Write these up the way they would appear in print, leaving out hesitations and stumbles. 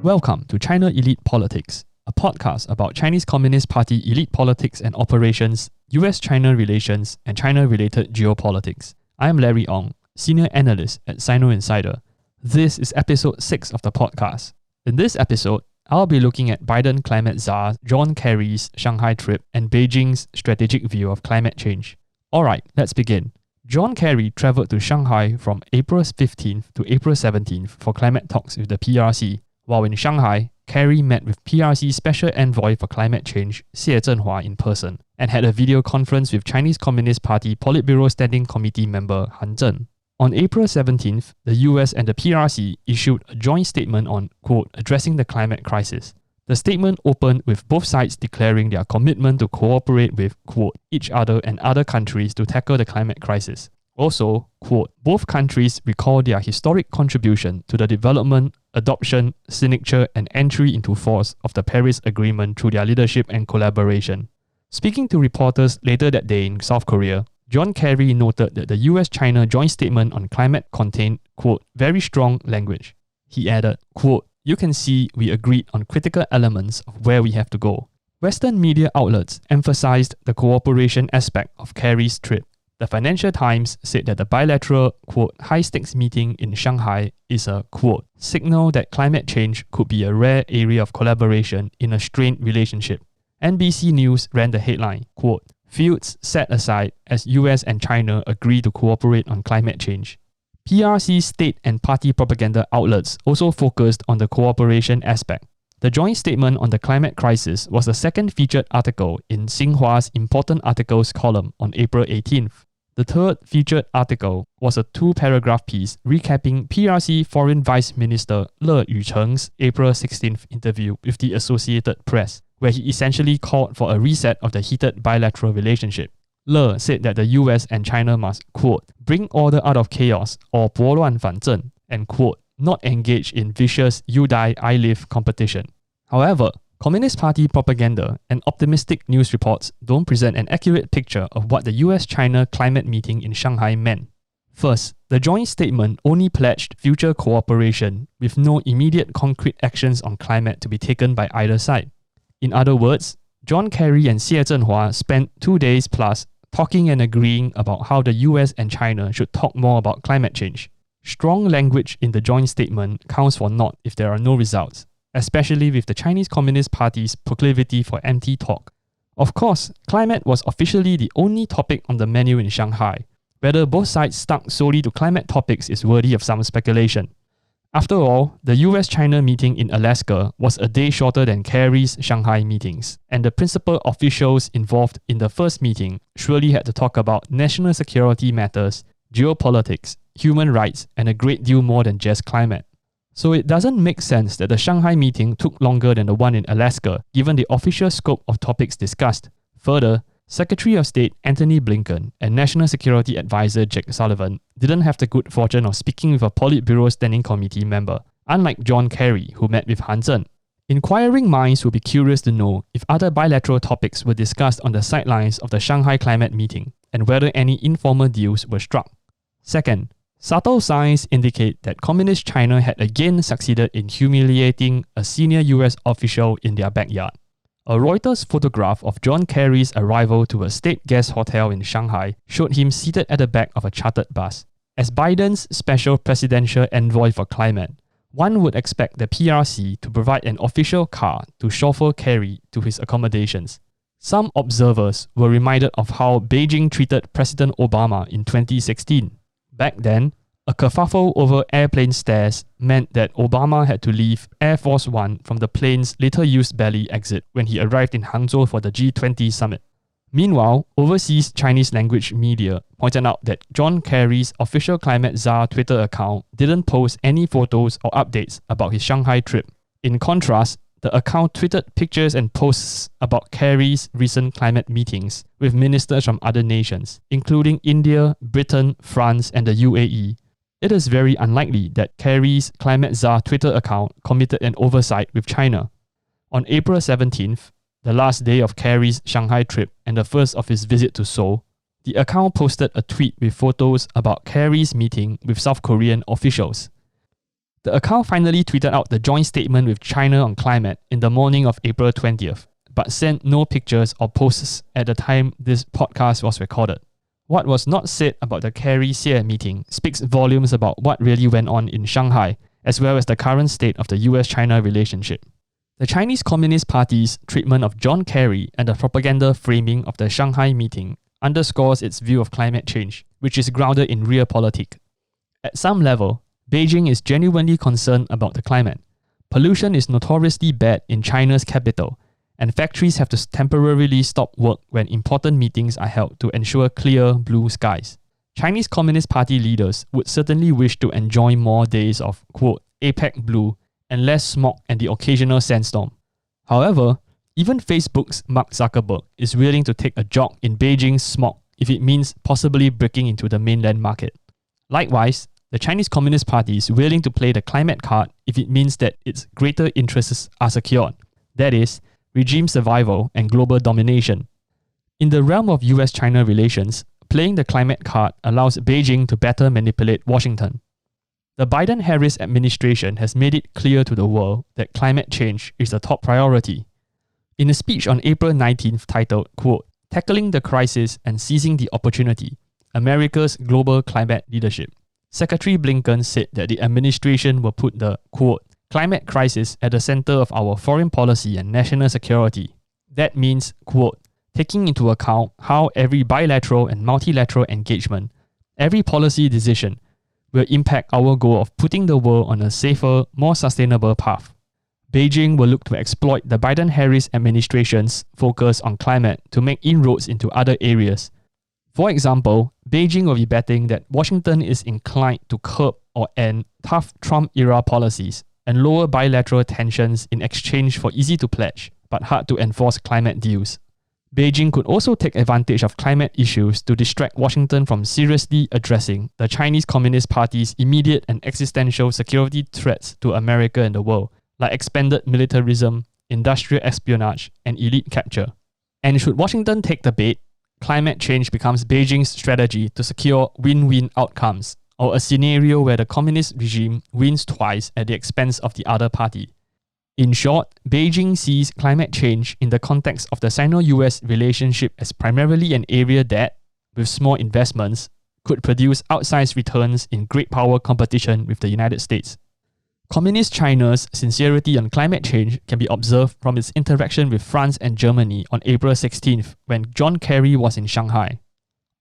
Welcome to China Elite Politics, a podcast about Chinese Communist Party elite politics and operations, U.S. China relations, and China-related geopolitics. I am Larry Ong, Senior Analyst at SinoInsider. This is episode 6 of the podcast. In this episode, I'll be looking at Biden climate czar John Kerry's Shanghai trip and Beijing's strategic view of climate change. Alright, let's begin. John Kerry travelled to Shanghai from April 15th to April 17th for climate talks with the PRC. While in Shanghai, Kerry met with PRC Special Envoy for Climate Change, Xie Zhenhua, in person, and had a video conference with Chinese Communist Party Politburo Standing Committee member Han Zheng. On April 17th, the US and the PRC issued a joint statement on, quote, addressing the climate crisis. The statement opened with both sides declaring their commitment to cooperate with, quote, each other and other countries to tackle the climate crisis. Also, quote, both countries recall their historic contribution to the development, adoption, signature, and entry into force of the Paris Agreement through their leadership and collaboration. Speaking to reporters later that day in South Korea, John Kerry noted that the U.S. China joint statement on climate contained, quote, very strong language. He added, quote, you can see we agreed on critical elements of where we have to go. Western media outlets emphasized the cooperation aspect of Kerry's trip. The Financial Times said that the bilateral, quote, high-stakes meeting in Shanghai is a, quote, signal that climate change could be a rare area of collaboration in a strained relationship. NBC News ran the headline, quote, fields set aside as US and China agree to cooperate on climate change. PRC state and party propaganda outlets also focused on the cooperation aspect. The joint statement on the climate crisis was the second featured article in Xinhua's Important Articles column on April 18th. The third featured article was a 2-paragraph piece recapping PRC Foreign Vice Minister Le Yucheng's April 16th interview with the Associated Press, where he essentially called for a reset of the heated bilateral relationship. Le said that the US and China must, quote, bring order out of chaos or 拨乱反正, and, quote, not engage in vicious you die, I live competition. However, Communist Party propaganda and optimistic news reports don't present an accurate picture of what the US-China climate meeting in Shanghai meant. First, the joint statement only pledged future cooperation with no immediate concrete actions on climate to be taken by either side. In other words, John Kerry and Xie Zhenhua spent 2 days plus talking and agreeing about how the US and China should talk more about climate change. Strong language in the joint statement counts for naught if there are no results, especially with the Chinese Communist Party's proclivity for empty talk. Of course, climate was officially the only topic on the menu in Shanghai. Whether both sides stuck solely to climate topics is worthy of some speculation. After all, the US-China meeting in Alaska was a day shorter than Kerry's Shanghai meetings, and the principal officials involved in the first meeting surely had to talk about national security matters, geopolitics, human rights, and a great deal more than just climate. So it doesn't make sense that the Shanghai meeting took longer than the one in Alaska, given the official scope of topics discussed. Further, Secretary of State Antony Blinken and National Security Advisor Jake Sullivan didn't have the good fortune of speaking with a Politburo Standing Committee member, unlike John Kerry, who met with Han Zheng. Inquiring minds will be curious to know if other bilateral topics were discussed on the sidelines of the Shanghai climate meeting, and whether any informal deals were struck. Second, subtle signs indicate that Communist China had again succeeded in humiliating a senior US official in their backyard. A Reuters photograph of John Kerry's arrival to a state guest hotel in Shanghai showed him seated at the back of a chartered bus. As Biden's special presidential envoy for climate, one would expect the PRC to provide an official car to chauffeur Kerry to his accommodations. Some observers were reminded of how Beijing treated President Obama in 2016. Back then, a kerfuffle over airplane stairs meant that Obama had to leave Air Force One from the plane's later-used belly exit when he arrived in Hangzhou for the G20 summit. Meanwhile, overseas Chinese language media pointed out that John Kerry's official climate czar Twitter account didn't post any photos or updates about his Shanghai trip. In contrast, the account tweeted pictures and posts about Kerry's recent climate meetings with ministers from other nations, including India, Britain, France, and the UAE. It is very unlikely that Kerry's climate czar Twitter account committed an oversight with China. On April 17th, the last day of Kerry's Shanghai trip and the first of his visit to Seoul, the account posted a tweet with photos about Kerry's meeting with South Korean officials. The account finally tweeted out the joint statement with China on climate in the morning of April 20th, but sent no pictures or posts at the time this podcast was recorded. What was not said about the Kerry-Xie meeting speaks volumes about what really went on in Shanghai, as well as the current state of the U.S. China relationship. The Chinese Communist Party's treatment of John Kerry and the propaganda framing of the Shanghai meeting underscores its view of climate change, which is grounded in realpolitik. At some level, Beijing is genuinely concerned about the climate. Pollution is notoriously bad in China's capital, and factories have to temporarily stop work when important meetings are held to ensure clear blue skies. Chinese Communist Party leaders would certainly wish to enjoy more days of, quote, APEC blue and less smog and the occasional sandstorm. However, even Facebook's Mark Zuckerberg is willing to take a jog in Beijing's smog if it means possibly breaking into the mainland market. Likewise, the Chinese Communist Party is willing to play the climate card if it means that its greater interests are secured, that is, regime survival and global domination. In the realm of U.S. China relations, playing the climate card allows Beijing to better manipulate Washington. The Biden-Harris administration has made it clear to the world that climate change is a top priority. In a speech on April 19th titled, quote, Tackling the Crisis and Seizing the Opportunity, America's Global Climate Leadership, Secretary Blinken said that the administration will put the, quote, climate crisis at the center of our foreign policy and national security. That means, quote, taking into account how every bilateral and multilateral engagement, every policy decision, will impact our goal of putting the world on a safer, more sustainable path. Beijing will look to exploit the Biden-Harris administration's focus on climate to make inroads into other areas. For example, Beijing will be betting that Washington is inclined to curb or end tough Trump-era policies and lower bilateral tensions in exchange for easy-to-pledge but hard-to-enforce climate deals. Beijing could also take advantage of climate issues to distract Washington from seriously addressing the Chinese Communist Party's immediate and existential security threats to America and the world, like expanded militarism, industrial espionage, and elite capture. And should Washington take the bait, climate change becomes Beijing's strategy to secure win-win outcomes, or a scenario where the communist regime wins twice at the expense of the other party. In short, Beijing sees climate change in the context of the Sino-US relationship as primarily an area that, with small investments, could produce outsized returns in great power competition with the United States. Communist China's sincerity on climate change can be observed from its interaction with France and Germany on April 16th when John Kerry was in Shanghai.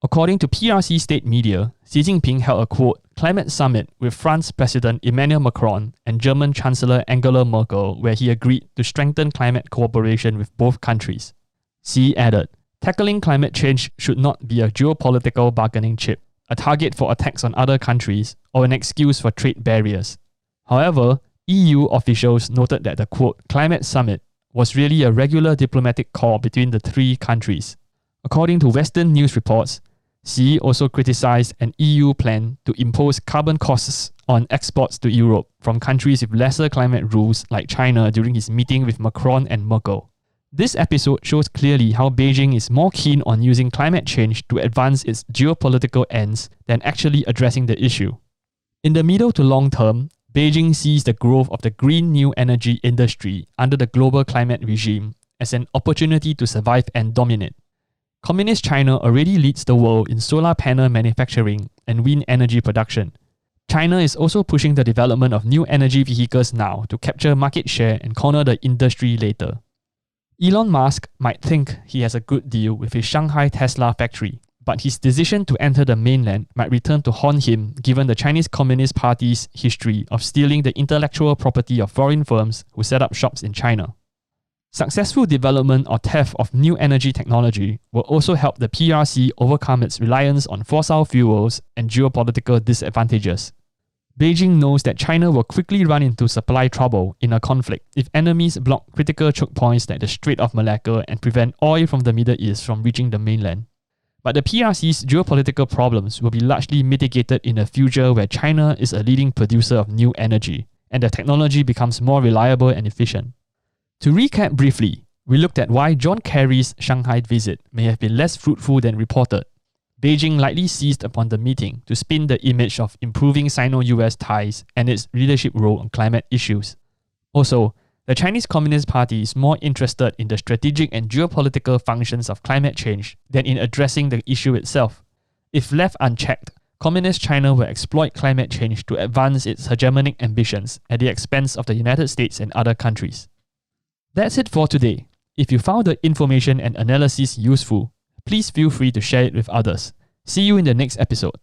According to PRC state media, Xi Jinping held a quote, climate summit with France President Emmanuel Macron and German Chancellor Angela Merkel where he agreed to strengthen climate cooperation with both countries. Xi added, tackling climate change should not be a geopolitical bargaining chip, a target for attacks on other countries, or an excuse for trade barriers. However, EU officials noted that the quote, climate summit was really a regular diplomatic call between the three countries. According to Western news reports, Xi also criticized an EU plan to impose carbon costs on exports to Europe from countries with lesser climate rules like China during his meeting with Macron and Merkel. This episode shows clearly how Beijing is more keen on using climate change to advance its geopolitical ends than actually addressing the issue. In the middle to long term, Beijing sees the growth of the green new energy industry under the global climate regime as an opportunity to survive and dominate. Communist China already leads the world in solar panel manufacturing and wind energy production. China is also pushing the development of new energy vehicles now to capture market share and corner the industry later. Elon Musk might think he has a good deal with his Shanghai Tesla factory, but his decision to enter the mainland might return to haunt him given the Chinese Communist Party's history of stealing the intellectual property of foreign firms who set up shops in China. Successful development or theft of new energy technology will also help the PRC overcome its reliance on fossil fuels and geopolitical disadvantages. Beijing knows that China will quickly run into supply trouble in a conflict if enemies block critical choke points like the Strait of Malacca and prevent oil from the Middle East from reaching the mainland. But the PRC's geopolitical problems will be largely mitigated in a future where China is a leading producer of new energy, and the technology becomes more reliable and efficient. To recap briefly, we looked at why John Kerry's Shanghai visit may have been less fruitful than reported. Beijing likely seized upon the meeting to spin the image of improving Sino-US ties and its leadership role on climate issues. Also, the Chinese Communist Party is more interested in the strategic and geopolitical functions of climate change than in addressing the issue itself. If left unchecked, Communist China will exploit climate change to advance its hegemonic ambitions at the expense of the United States and other countries. That's it for today. If you found the information and analysis useful, please feel free to share it with others. See you in the next episode.